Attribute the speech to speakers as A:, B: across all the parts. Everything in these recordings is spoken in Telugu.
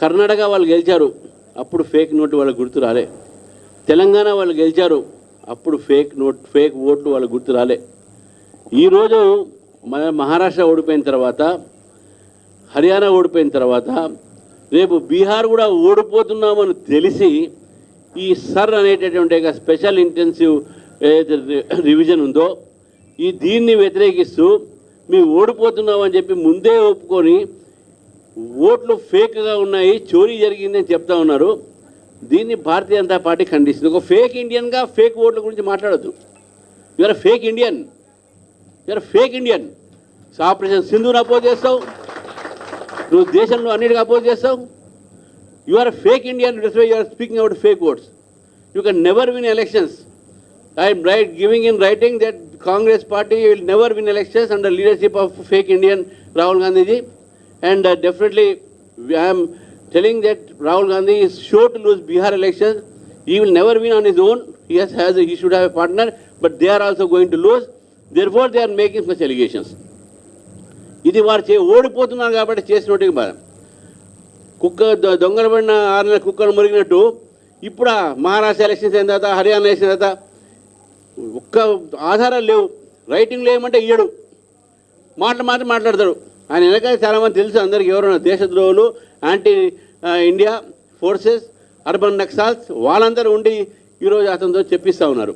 A: కర్ణాటక వాళ్ళు గెలిచారు, అప్పుడు ఫేక్ నోటు వాళ్ళకి గుర్తు రాలే. తెలంగాణ వాళ్ళు గెలిచారు, అప్పుడు ఫేక్ ఓట్లు వాళ్ళకి గుర్తు రాలే. ఈరోజు మన మహారాష్ట్ర ఓడిపోయిన తర్వాత, హర్యానా ఓడిపోయిన తర్వాత, రేపు బీహార్ కూడా ఓడిపోతున్నామని తెలిసి ఈ సర్ అనేటటువంటి స్పెషల్ ఇంటెన్సివ్ ఏదైతే రివిజన్ ఉందో దీన్ని వ్యతిరేకిస్తూ మేము ఓడిపోతున్నామని చెప్పి ముందే ఒప్పుకొని ఓట్లు ఫేక్గా ఉన్నాయి, చోరీ జరిగిందని చెప్తా ఉన్నారు. దీన్ని భారతీయ జనతా పార్టీ ఖండిస్తుంది. ఒక ఫేక్ ఇండియన్గా ఫేక్ ఓట్ల గురించి మాట్లాడద్దు. You are fake Indian, you are fake Indian. Operation సింధుని అపోజ్ చేస్తావు, నువ్వు దేశంలో అన్నిటికీ అపోజ్ చేస్తావు. You are fake Indian, that's why you are speaking out fake votes. You can never win elections. I'm giving in writing that Congress party will never win elections under leadership of fake Indian Rahul Gandhi ji, and definitely I am telling that Rahul Gandhi is sure to lose Bihar elections. He will never win on his own. He should have a partner, but they are also going to lose. Therefore they are making such allegations. ఇది వారు ఓడిపోతున్నారు కాబట్టి చేసినట్టుగా బాధ. కుక్క దొంగలు పడిన 6 నెలల కుక్కలు మురిగినట్టు ఇప్పుడు మహారాష్ట్ర ఎలక్షన్స్ అయిన తర్వాత, హర్యానా ఎలక్షన్ తర్వాత ఒక్క ఆధారాలు లేవు. రైటింగ్లో ఏమంటే ఇయ్యడు, మాటలు మాత్రం మాట్లాడతాడు. ఆయన వెనకాల చాలామంది తెలుసు అందరికీ, ఎవరైనా దేశద్రోహులు, anti India forces, urban Naxals, వాళ్ళందరూ ఉండి ఈరోజు అతనితో చెప్పిస్తూ ఉన్నారు.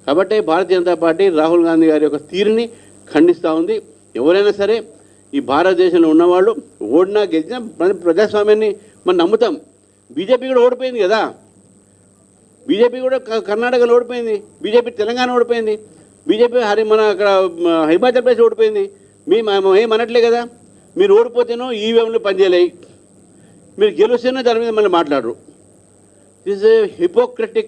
A: కాబట్టి భారతీయ జనతా పార్టీ రాహుల్ గాంధీ గారి యొక్క తీరుని ఖండిస్తూ ఉంది. ఎవరైనా సరే ఈ భారతదేశంలో ఉన్నవాళ్ళు ఓడినా గెలిచినా ప్రజాస్వామ్యాన్ని మనం నమ్ముతాం. బీజేపీ కూడా ఓడిపోయింది కదా, బీజేపీ కూడా కర్ణాటకలో ఓడిపోయింది, బీజేపీ తెలంగాణ ఓడిపోయింది, బీజేపీ మన అక్కడ హిమాచల్ ప్రదేశ్ ఓడిపోయింది. ఏమనట్లే కదా. మీరు ఓడిపోతేనో ఈవీఎంలు పనిచేయలేయి, మీరు గెలిస్తేనో దాని మీద మళ్ళీ మాట్లాడరు. This is a Hippocratic